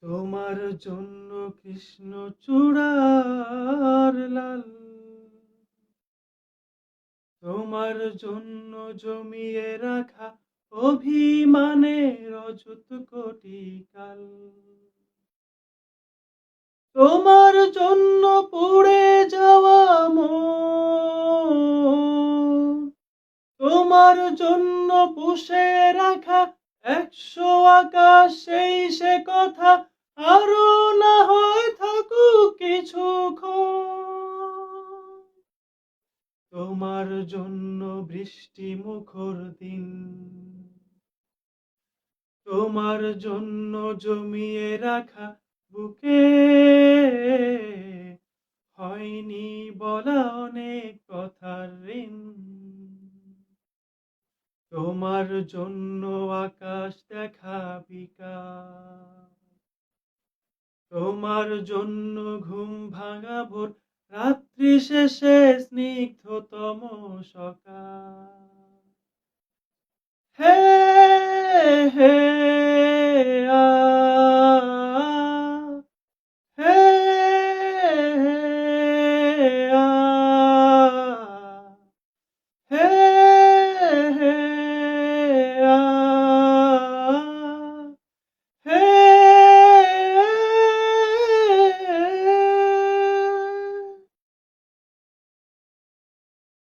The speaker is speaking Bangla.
তোমার জন্য কৃষ্ণচূড়ার লাল, তোমার জন্য জমিয়ে রাখা অভিমানের অযুত কোটি কাল, তোমার জন্য পুড়ে যাওয়া মন, তোমার জন্য পুষে রাখা 100 আকাশ, সেই সে কথা আরো না হয় থাকুক কিছুক্ষণ। তোমার জন্য বৃষ্টি মুখর দিন, তোমার জন্য জমিয়ে রাখা বুকে হয়নি বলা অনেক কথার ঋণ। তোমার জন্য আকাশ দেখা বিকাল, তোমার জন্য ঘুম ভাঙা ভোর, রাত্রি শেষে স্নিগ্ধতম সকাল। হে হে